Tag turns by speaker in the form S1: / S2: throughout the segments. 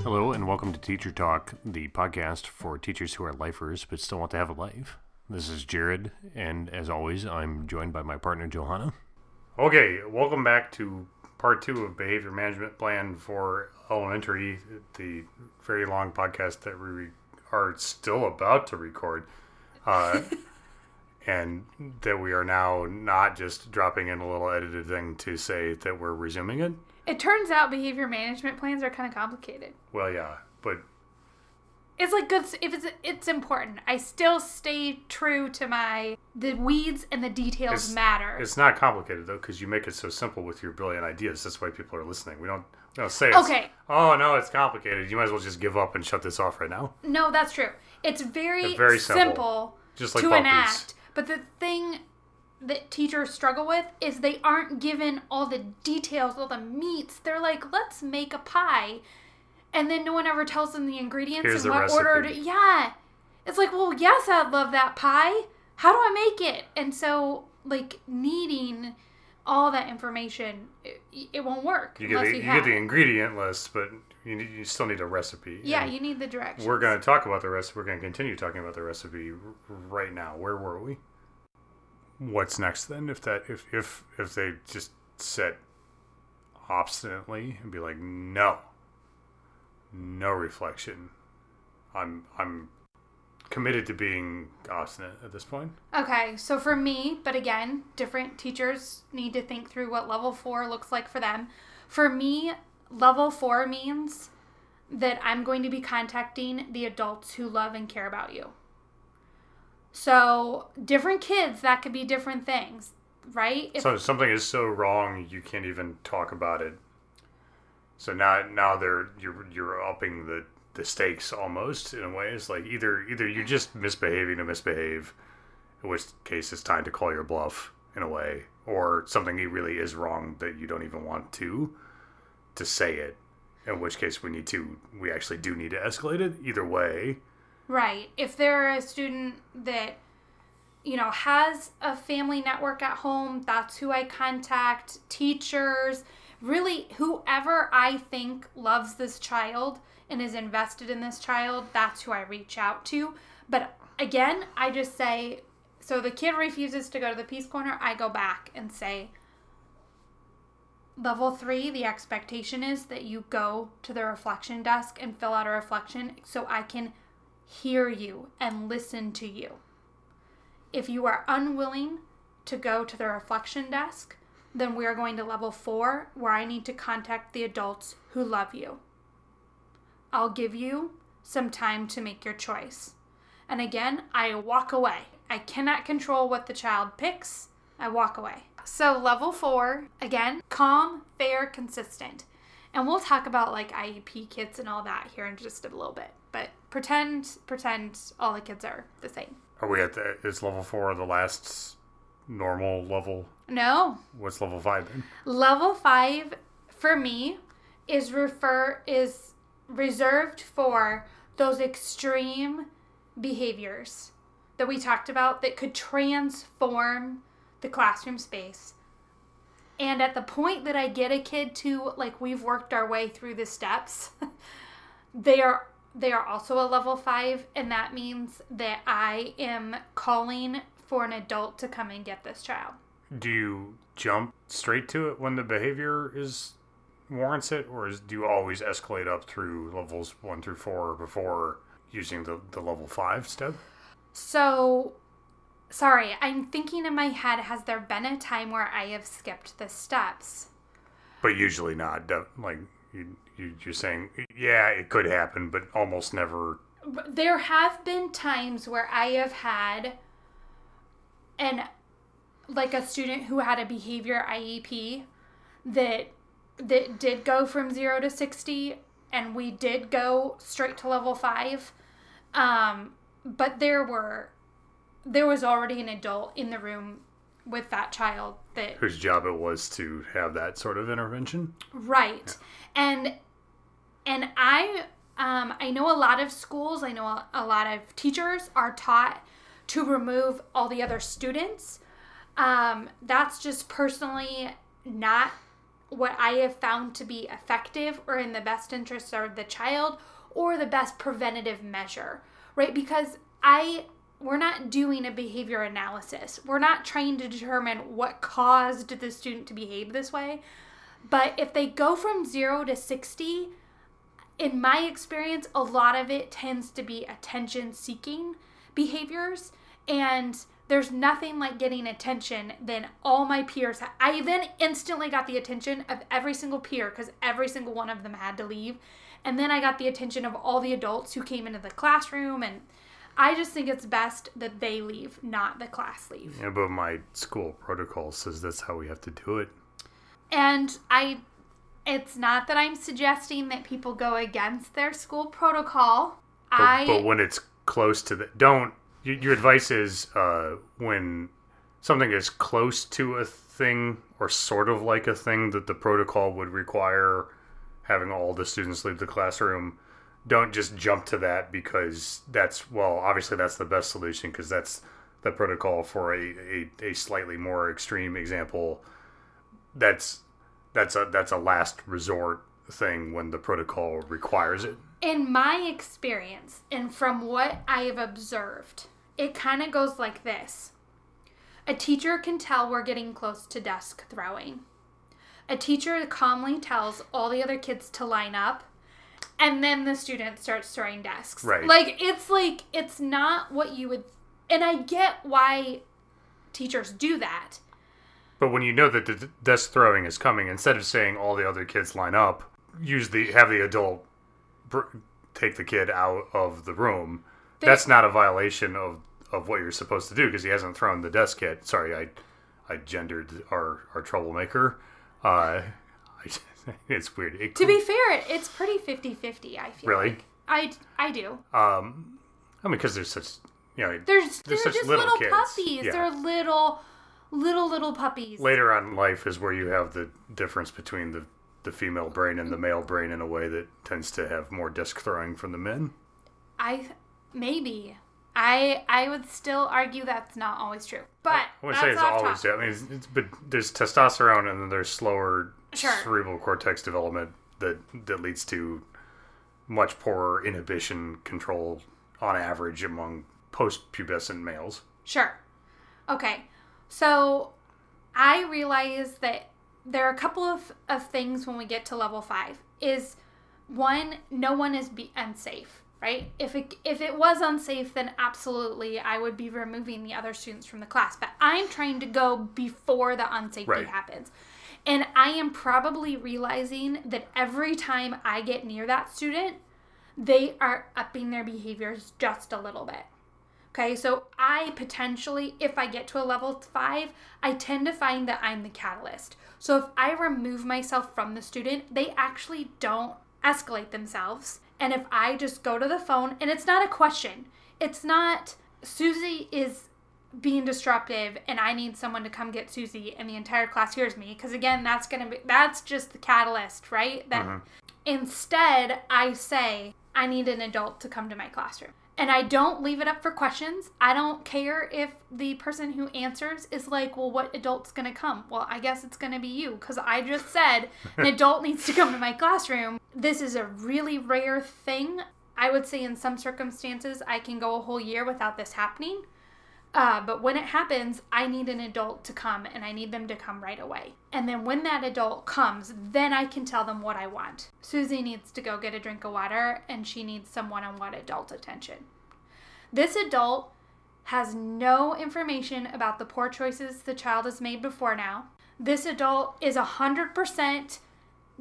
S1: Hello and welcome to Teacher Talk, the podcast for teachers who are lifers but still want to have a life. This is Jared, and as always, I'm joined by my partner, Johanna.
S2: Okay, welcome back to part 2 of Behavior Management Plan for Elementary, the very long podcast that we are still about to record. And that we are now not just dropping in a little edited thing to say that we're resuming it.
S3: It turns out behavior management plans are kind of complicated.
S2: Well, yeah, but
S3: it's like good if it's important. I still stay true to the weeds and the details matter.
S2: It's not complicated though, because you make it so simple with your brilliant ideas. That's why people are listening. We don't say
S3: okay.
S2: Oh no, it's complicated. You might as well just give up and shut this off right now.
S3: No, that's true. It's very simple
S2: just like
S3: to
S2: puppies.
S3: enact. But the thing that teachers struggle with is they aren't given all the details, all the meats. They're like, let's make a pie. And then no one ever tells them the ingredients
S2: Here's
S3: and
S2: the
S3: what order
S2: recipe.
S3: Yeah. It's like, well, yes, I'd love that pie. How do I make it? And so, like, needing all that information, it won't work.
S2: You get the ingredient list, but you still need a recipe.
S3: Yeah,
S2: and
S3: you need the directions.
S2: We're going to talk about the recipe. We're going to continue talking about the recipe right now. Where were we? What's next then? If they just sit obstinately and be like, no reflection. I'm committed to being obstinate at this point.
S3: Okay, so for me, but again, different teachers need to think through what level 4 looks like for them. For me, level 4 means that I'm going to be contacting the adults who love and care about you. So different kids, that could be different things, right?
S2: So something is so wrong you can't even talk about it. So now you're upping the stakes almost in a way. It's like either you're just misbehaving to misbehave, in which case it's time to call your bluff in a way, or something really is wrong that you don't even want to say it, in which case we actually do need to escalate it. Either way.
S3: Right. If they're a student that, has a family network at home, that's who I contact. Teachers, really whoever I think loves this child and is invested in this child, that's who I reach out to. But again, I just say, so the kid refuses to go to the Peace Corner, I go back and say, level 3, the expectation is that you go to the reflection desk and fill out a reflection so I can hear you and listen to you. If you are unwilling to go to the reflection desk, then we are going to level 4, where I need to contact the adults who love you. I'll give you some time to make your choice. And again, I walk away. I cannot control what the child picks. I walk away. So level 4, again, calm, fair, consistent. And we'll talk about like IEP kits and all that here in just a little bit. But pretend all the kids are the same.
S2: Are we is level 4 the last normal level?
S3: No.
S2: What's level 5 then?
S3: Level 5 for me is reserved for those extreme behaviors that we talked about that could transform the classroom space. And at the point that I get a kid to, like, we've worked our way through the steps, they are also a level 5, and that means that I am calling for an adult to come and get this child.
S2: Do you jump straight to it when the behavior warrants it, or do you always escalate up through levels 1 through 4 before using the level 5 step?
S3: So, sorry, I'm thinking in my head, has there been a time where I have skipped the steps?
S2: But usually not. Like, you're saying, yeah, it could happen, but almost never.
S3: There have been times where I have had a student who had a behavior IEP that did go from 0 to 60, and we did go straight to level 5. But there was already an adult in the room with that child
S2: whose job it was to have that sort of intervention.
S3: Right. Yeah. And I know a lot of schools, I know a lot of teachers are taught to remove all the other students. That's just personally not what I have found to be effective or in the best interest of the child or the best preventative measure, right? Because we're not doing a behavior analysis. We're not trying to determine what caused the student to behave this way. But if they go from 0 to 60, in my experience, a lot of it tends to be attention-seeking behaviors. And there's nothing like getting attention than all my peers. I then instantly got the attention of every single peer because every single one of them had to leave. And then I got the attention of all the adults who came into the classroom, and I just think it's best that they leave, not the class leave.
S2: Yeah, but my school protocol says that's how we have to do it.
S3: And it's not that I'm suggesting that people go against their school protocol.
S2: But when it's close to your advice is when something is close to a thing or sort of like a thing that the protocol would require having all the students leave the classroom, don't just jump to that because obviously that's the best solution because that's the protocol for a slightly more extreme example. That's a last resort thing when the protocol requires it.
S3: In my experience and from what I have observed, it kind of goes like this. A teacher can tell we're getting close to desk throwing. A teacher calmly tells all the other kids to line up, and then the student starts throwing desks.
S2: Right.
S3: It's not what you would... And I get why teachers do that.
S2: But when you know that the desk throwing is coming, instead of saying all the other kids line up, have the adult take the kid out of the room. That's not a violation of what you're supposed to do because he hasn't thrown the desk yet. Sorry, I gendered our troublemaker. It's weird.
S3: To be fair, it's pretty 50-50, I feel
S2: really?
S3: like. I do.
S2: I mean, because there's such,
S3: they're
S2: such
S3: just
S2: little kids.
S3: puppies.
S2: Yeah.
S3: They're little puppies.
S2: Later on in life is where you have the difference between the female brain and the male brain in a way that tends to have more desk throwing from the men.
S3: Maybe. I would still argue that's not always true. But
S2: I wouldn't say it's always true. I mean, but there's testosterone and then there's slower cerebral cortex development that leads to much poorer inhibition control on average among post-pubescent males.
S3: Sure. Okay. So I realize that there are a couple of things when we get to level 5. Is one, no one is unsafe. Right? If it was unsafe, then absolutely I would be removing the other students from the class. But I'm trying to go before the unsafety happens. And I am probably realizing that every time I get near that student, they are upping their behaviors just a little bit. Okay, so I potentially, if I get to a level 5, I tend to find that I'm the catalyst. So if I remove myself from the student, they actually don't escalate themselves. And if I just go to the phone, and it's not a question. It's not, Susie is being disruptive and I need someone to come get Susie and the entire class hears me. Because again, that's just the catalyst, right? That Instead, I say, I need an adult to come to my classroom. And I don't leave it up for questions. I don't care if the person who answers is like, well, what adult's going to come? Well, I guess it's going to be you because I just said an adult needs to come to my classroom. This is a really rare thing. I would say in some circumstances, I can go a whole year without this happening. But when it happens, I need an adult to come and I need them to come right away. And then when that adult comes, then I can tell them what I want. Susie needs to go get a drink of water and she needs some one-on-one adult attention. This adult has no information about the poor choices the child has made before now. This adult is 100%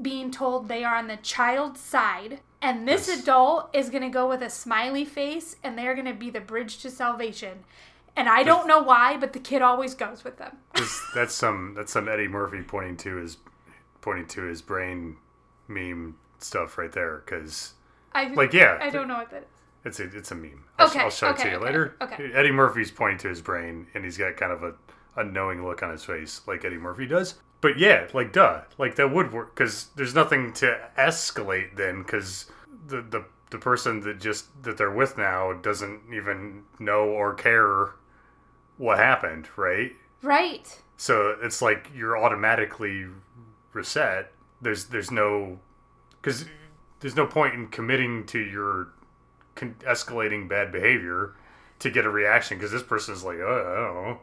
S3: being told they are on the child's side. And this adult is going to go with a smiley face and they're going to be the bridge to salvation. And I don't know why, but the kid always goes with them.
S2: That's some Eddie Murphy pointing to his brain meme stuff right there. Because
S3: I don't know what that is.
S2: It's a meme.
S3: Okay,
S2: I'll show it to you later.
S3: Okay.
S2: Eddie Murphy's pointing to his brain, and he's got kind of a knowing look on his face, like Eddie Murphy does. But yeah, like duh, like that would work because there's nothing to escalate then, because the person that they're with now doesn't even know or care what happened, right?
S3: Right.
S2: So it's like you're automatically reset, there's no, because there's no point in committing to your escalating bad behavior to get a reaction, because this person's like, oh, I don't know.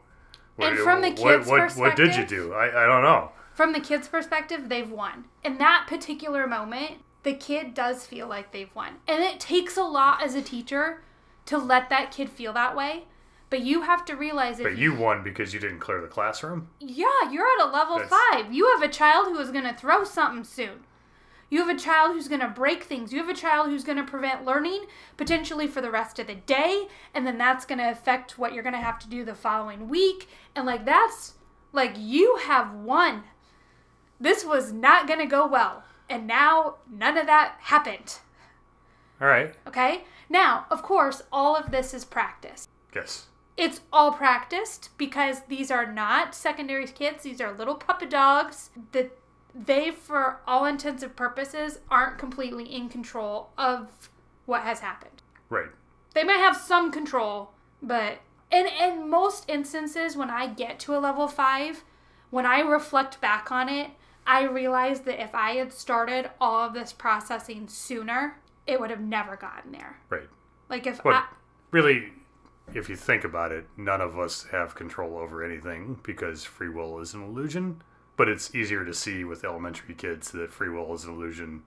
S3: And from the kids' perspective,
S2: what did you do? I don't know.
S3: From the kid's perspective, they've won. In that particular moment, the kid does feel like they've won. And it takes a lot as a teacher to let that kid feel that way. But you have to realize
S2: But you won because you didn't clear the classroom?
S3: Yeah, you're at a level 5. You have a child who is going to throw something soon. You have a child who's going to break things. You have a child who's going to prevent learning potentially for the rest of the day. And then that's going to affect what you're going to have to do the following week. And that's, you have won. This was not going to go well. And now none of that happened.
S2: All right.
S3: Okay? Now, of course, all of this is practice.
S2: Yes.
S3: It's all practiced because these are not secondary kids. These are little puppy dogs that they, for all intents and purposes, aren't completely in control of what has happened.
S2: Right.
S3: They might have some control, but in most instances, when I get to a level 5, when I reflect back on it, I realize that if I had started all of this processing sooner, it would have never gotten there.
S2: Right. Really, if you think about it, none of us have control over anything because free will is an illusion. But it's easier to see with elementary kids that free will is an illusion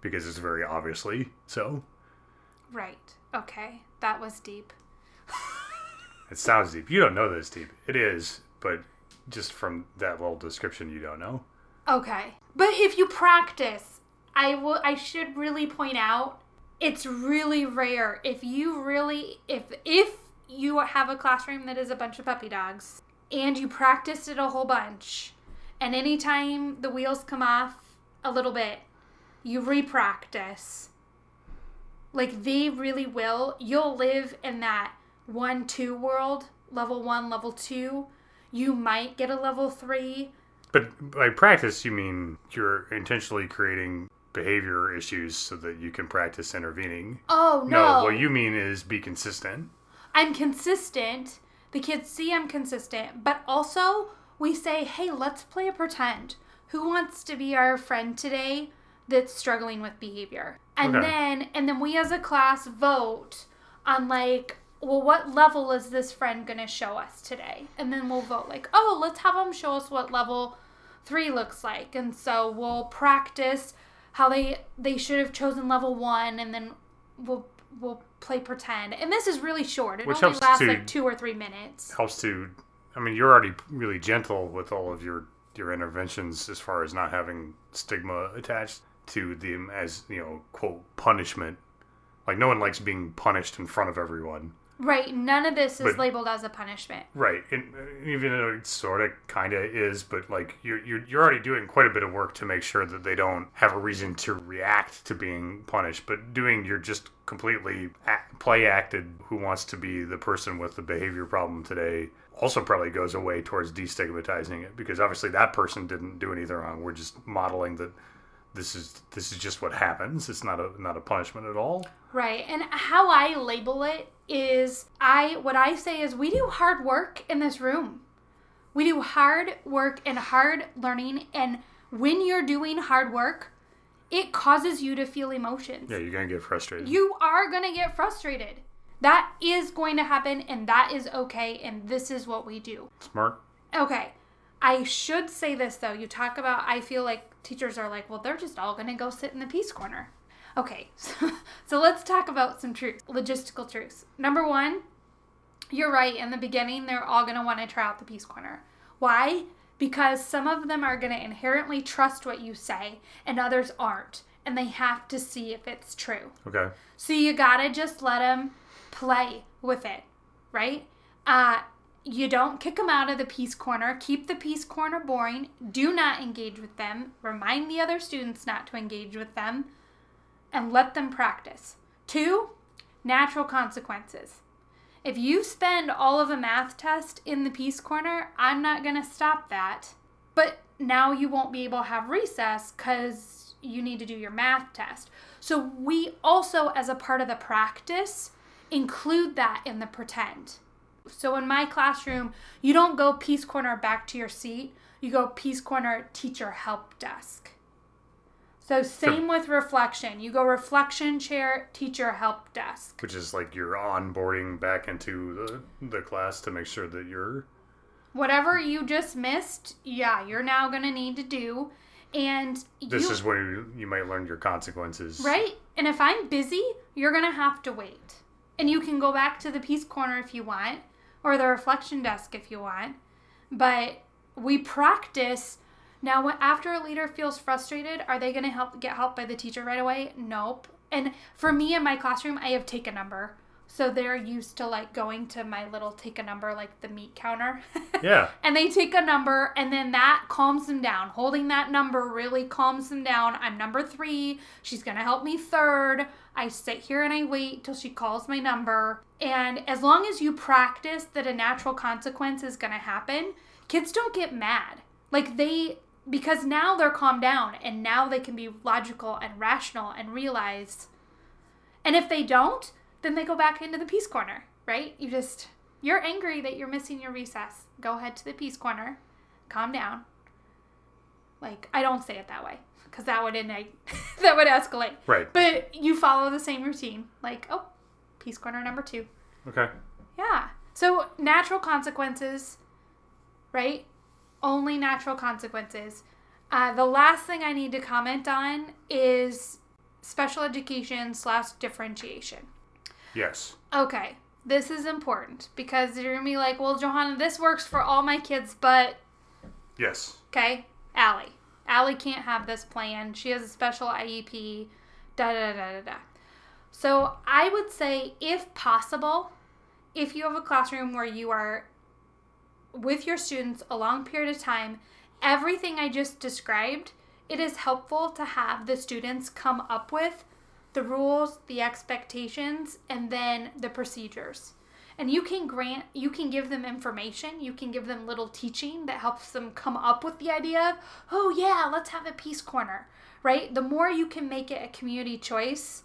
S2: because it's very obviously so.
S3: Right. Okay. That was deep.
S2: It sounds deep. You don't know that it's deep. It is, but just from that little description, you don't know.
S3: Okay. But if you practice, I should really point out, it's really rare if you have a classroom that is a bunch of puppy dogs and you practiced it a whole bunch, and anytime the wheels come off a little bit, you re-practice. They really will. You'll live in that 1-2 world, level 1, level 2. You might get a level 3.
S2: But by practice, you mean you're intentionally creating behavior issues so that you can practice intervening.
S3: Oh, no.
S2: No, what you mean is be consistent.
S3: I'm consistent. The kids see I'm consistent. But also, we say, hey, let's play a pretend. Who wants to be our friend today that's struggling with behavior? And then we as a class vote on what level is this friend going to show us today? And then we'll vote let's have them show us what level 3 looks like. And so we'll practice how they should have chosen level 1, and then we'll play pretend. And this is really short. It only lasts 2 or 3 minutes.
S2: You're already really gentle with all of your interventions as far as not having stigma attached to them as, quote, punishment. No one likes being punished in front of everyone.
S3: Right. None of this is labeled as a punishment.
S2: Right. And even though it sort of kind of is, but you're already doing quite a bit of work to make sure that they don't have a reason to react to being punished. But you're just completely play acted who wants to be the person with the behavior problem today also probably goes away towards destigmatizing it, because obviously that person didn't do anything wrong. We're just modeling that this is just what happens. It's not a punishment at all. Right.
S3: And how I label it is what I say is we do hard work in this room. We do hard work and hard learning, and when you're doing hard work, it causes you to feel emotions.
S2: Yeah, you're going to get frustrated.
S3: You are going to get frustrated. That is going to happen, and that is okay, and this is what we do.
S2: Smart.
S3: Okay. I should say this, though. You talk about, I feel like teachers are well, they're just all going to go sit in the peace corner. Okay, so let's talk about some truths, logistical truths. Number 1, you're right. In the beginning, they're all going to want to try out the peace corner. Why? Because some of them are going to inherently trust what you say, and others aren't, and they have to see if it's true.
S2: Okay.
S3: So you got to just let them play with it, right? You don't kick them out of the peace corner. Keep the peace corner boring. Do not engage with them. Remind the other students not to engage with them. And let them practice. 2, natural consequences. If you spend all of a math test in the peace corner, I'm not going to stop that. But now you won't be able to have recess because you need to do your math test. So we also, as a part of the practice, include that in the pretend. So in my classroom, you don't go Peace Corner back to your seat. You go Peace Corner teacher help desk. So same with reflection. You go reflection chair, teacher help desk.
S2: Which is like you're onboarding back into the class to make sure that you're...
S3: Whatever you just missed, you're now going to need to do. And
S2: this is where you might learn your consequences.
S3: Right? And if I'm busy, you're going to have to wait. And you can go back to the Peace Corner if you want, or the reflection desk if you want. But we practice. Now, after a leader feels frustrated, are they going to get help by the teacher right away? Nope. And for me in my classroom, I have take a number. So they're used to like going to my little take a number, like the meat counter.
S2: Yeah.
S3: And they take a number, and then that calms them down. Holding that number really calms them down. I'm number 3. She's going to help me 3rd. I sit here and I wait till she calls my number. And as long as you practice that a natural consequence is going to happen, kids don't get mad. Because now they're calmed down, and now they can be logical and rational and realize. And if they don't, then they go back into the Peace Corner, right? You're angry that you're missing your recess. Go ahead to the Peace Corner. Calm down. Like, I don't say it that way, because that would escalate.
S2: Right.
S3: But you follow the same routine. Like, oh, Peace Corner number 2.
S2: Okay.
S3: Yeah. So natural consequences, right? Only natural consequences. The last thing I need to comment on is special education / differentiation.
S2: Yes.
S3: Okay. This is important because you're going to be like, well, Johanna, this works for all my kids, but...
S2: Yes.
S3: Okay. Allie. Allie can't have this plan. She has a special IEP. Da-da-da-da-da. So I would say, if possible, if you have a classroom where you are with your students a long period of time, everything I just described, it is helpful to have the students come up with the rules, the expectations, and then the procedures. And you can give them information, you can give them little teaching that helps them come up with the idea of, oh yeah, let's have a Peace Corner, right? The more you can make it a community choice,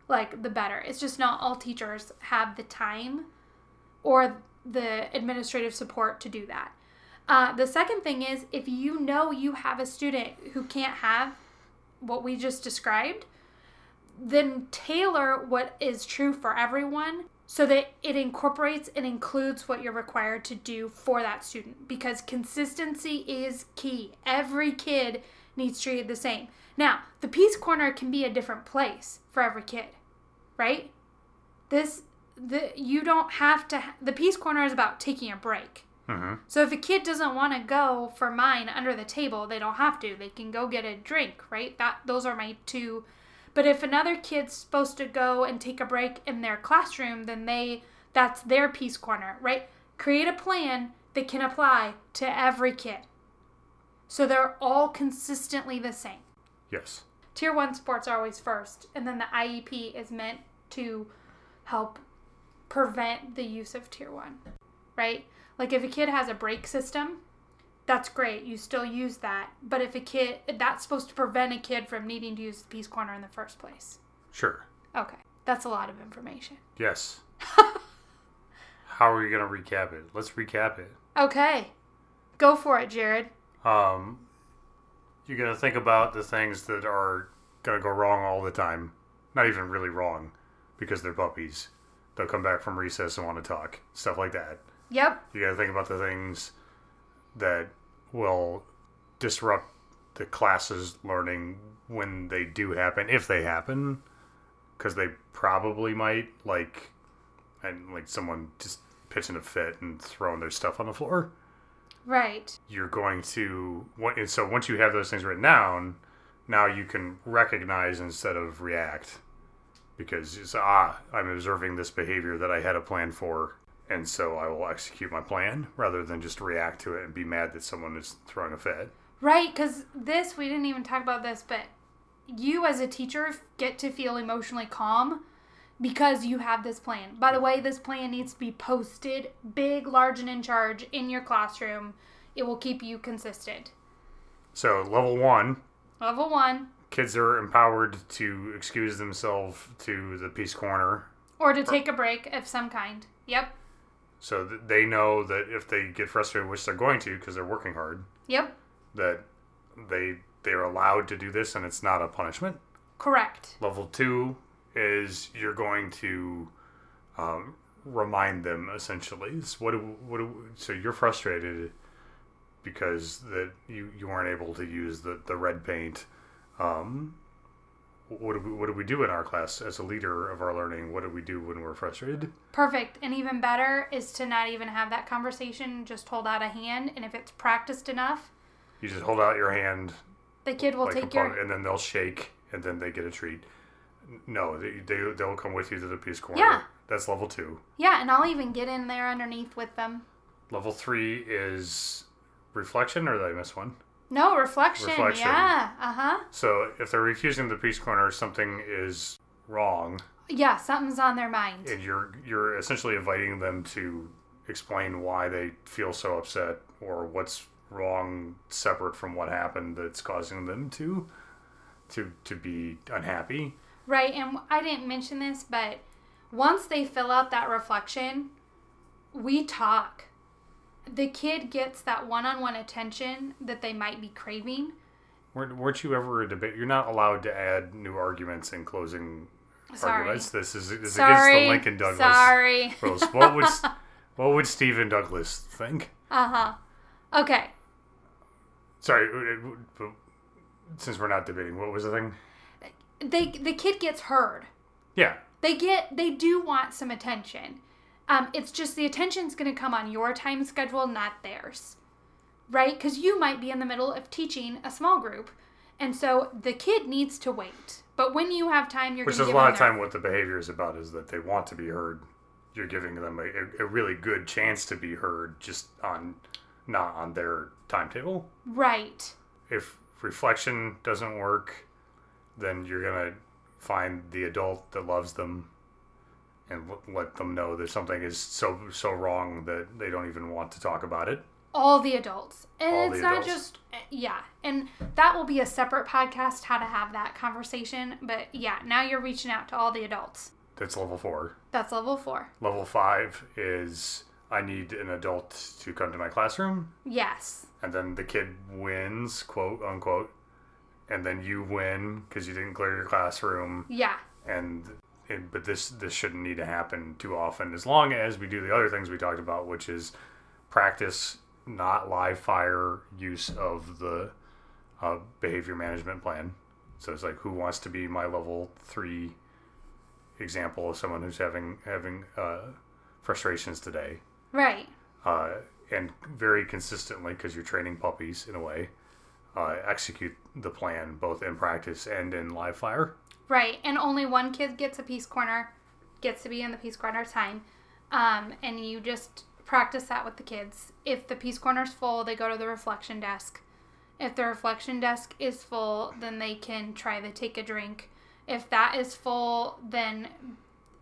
S3: like, the better. It's just not all teachers have the time or the administrative support to do that. The second thing is, if you know you have a student who can't have what we just described, then tailor what is true for everyone so that it incorporates and includes what you're required to do for that student, because consistency is key. Every kid needs treated the same. Now, the Peace Corner can be a different place for every kid, right? You don't have to. The Peace Corner is about taking a break.
S2: Mm-hmm.
S3: So if a kid doesn't want to go for mine under the table, they don't have to. They can go get a drink, right? Those are my 2. But if another kid's supposed to go and take a break in their classroom, then that's their Peace Corner, right? Create a plan that can apply to every kid, so they're all consistently the same.
S2: Yes.
S3: Tier 1 sports are always first, and then the IEP is meant to help prevent the use of Tier 1, right? Like, if a kid has a break system, that's great. You still use that. But that's supposed to prevent a kid from needing to use the Peace Corner in the first place.
S2: Sure.
S3: Okay. That's a lot of information.
S2: Yes. How are we going to recap it? Let's recap it.
S3: Okay. Go for it, Jared.
S2: You're going to think about the things that are going to go wrong all the time. Not even really wrong, because they're puppies. They'll come back from recess and want to talk. Stuff like that.
S3: Yep.
S2: You got to think about the things that will disrupt the class's learning when they do happen, if they happen, because they probably might, like someone just pitching a fit and throwing their stuff on the floor.
S3: Right.
S2: You're going to, so once you have those things written down, now you can recognize instead of react, because it's, I'm observing this behavior that I had a plan for, and so I will execute my plan rather than just react to it and be mad that someone is throwing a fit.
S3: Right, because we didn't even talk about this, but you as a teacher get to feel emotionally calm because you have this plan. By the way, this plan needs to be posted big, large, and in charge in your classroom. It will keep you consistent.
S2: So, level 1.
S3: Level 1.
S2: Kids are empowered to excuse themselves to the Peace Corner.
S3: Or to take a break of some kind. Yep.
S2: So they know that if they get frustrated, which they're going to because they're working hard,
S3: Yep.
S2: that they're allowed to do this and it's not a punishment.
S3: Correct.
S2: Level 2 is you're going to remind them, essentially. So you're frustrated because that you weren't able to use the red paint. What do we do in our class as a leader of our learning? What do we do when we're frustrated?
S3: Perfect. And even better is to not even have that conversation. Just hold out a hand. And if it's practiced enough,
S2: You just hold out your hand.
S3: the kid will take your...
S2: And then they'll shake, and then they get a treat. No, they'll come with you to the peace corner.
S3: Yeah.
S2: That's level 2.
S3: Yeah, and I'll even get in there underneath with them.
S2: Level 3 is reflection, or did I miss one?
S3: No, reflection. Yeah. Uh-huh.
S2: So if they're refusing the peace corner, something is wrong,
S3: Yeah, something's on their mind.
S2: and you're essentially inviting them to explain why they feel so upset or what's wrong separate from what happened that's causing them to be unhappy.
S3: Right, and I didn't mention this, but once they fill out that reflection, we talk. The kid gets that one-on-one attention that they might be craving.
S2: Weren't you ever a debate? You're not allowed to add new arguments in closing arguments. This is against the Lincoln Douglas
S3: Sorry.
S2: rules. What would Stephen Douglas think?
S3: Uh-huh. Okay.
S2: Sorry, since we're not debating, what was the thing?
S3: The kid gets heard.
S2: Yeah.
S3: They do want some attention. It's just the attention's going to come on your time schedule, not theirs. Right? Because you might be in the middle of teaching a small group. And so the kid needs to wait. But when you have time, you're going to give them...
S2: Which is a lot of time what the behavior is about, is that they want to be heard. You're giving them a really good chance to be heard, just not on their timetable.
S3: Right.
S2: If reflection doesn't work, then you're going to find the adult that loves them and let them know that something is so wrong that they don't even want to talk about it.
S3: All the adults. And
S2: All
S3: it's
S2: the
S3: not
S2: adults.
S3: just... Yeah. And that will be a separate podcast, how to have that conversation. But yeah, now you're reaching out to all the adults.
S2: That's level 4.
S3: That's level 4.
S2: Level 5 is I need an adult to come to my classroom.
S3: Yes.
S2: And then the kid wins, quote unquote. And then you win because you didn't clear your classroom.
S3: Yeah.
S2: But this shouldn't need to happen too often, as long as we do the other things we talked about, which is practice not live fire use of the behavior management plan. So it's like, who wants to be my level 3 example of someone who's having frustrations today?
S3: Right.
S2: And very consistently, because you're training puppies in a way, execute the plan both in practice and in live fire.
S3: Right. And only one kid gets a peace corner, gets to be in the peace corner time. And you just practice that with the kids. If the peace corner's full, they go to the reflection desk. If the reflection desk is full, then they can try to take a drink. If that is full, then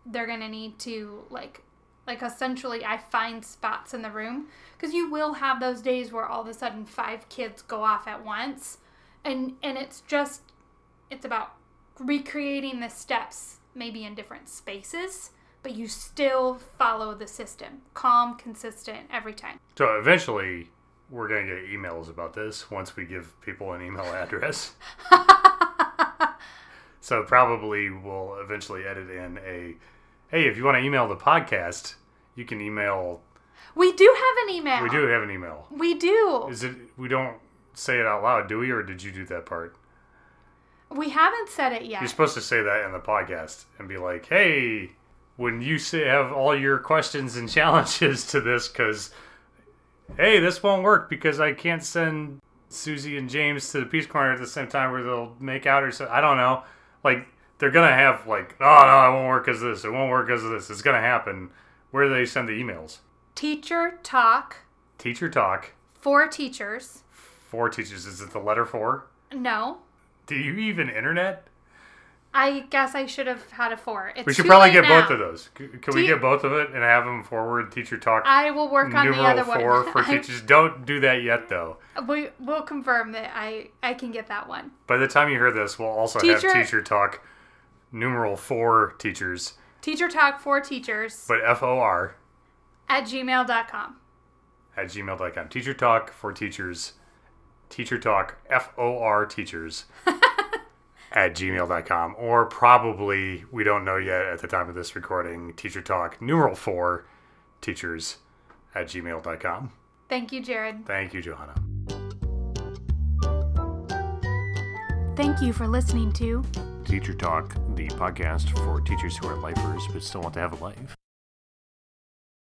S3: they're going to need to, like essentially, I find spots in the room. Because you will have those days where all of a sudden 5 kids go off at once. And it's about recreating the steps, maybe in different spaces, but you still follow the system. Calm, consistent, every time.
S2: So eventually, we're going to get emails about this once we give people an email address. So probably we'll eventually edit in hey, if you want to email the podcast, you can email...
S3: We do have an email.
S2: We do have an email.
S3: We do.
S2: We don't say it out loud, do we? Or did you do that part?
S3: We haven't said it yet.
S2: You're supposed to say that in the podcast and be like, hey, when you have all your questions and challenges to this, because, hey, this won't work because I can't send Susie and James to the Peace Corner at the same time where they'll make out or something. I don't know. Like, they're going to have, like, oh, no, it won't work because of this. It won't work because of this. It's going to happen. Where do they send the emails?
S3: Teacher Talk.
S2: Teacher Talk.
S3: For teachers.
S2: For teachers. Is it the letter 4?
S3: No.
S2: Do you even internet?
S3: I guess I should have had a 4.
S2: We should probably get both of those. Can we get both of it and have them forward Teacher Talk?
S3: I will work on the other one.
S2: Numeral 4 for teachers. Don't do that yet, though.
S3: We'll confirm that I can get that one.
S2: By the time you hear this, we'll also have Teacher Talk, numeral 4 teachers.
S3: Teacher Talk for teachers.
S2: But FOR.
S3: at gmail.com.
S2: At gmail.com. Teacher Talk for Teachers. Teacher Talk, FOR Teachers. At gmail.com. Or probably, we don't know yet at the time of this recording, Teacher Talk, numeral 4, Teachers at gmail.com.
S3: Thank you, Jared.
S2: Thank you, Johanna.
S3: Thank you for listening to
S1: Teacher Talk, the podcast for teachers who are lifers but still want to have a life.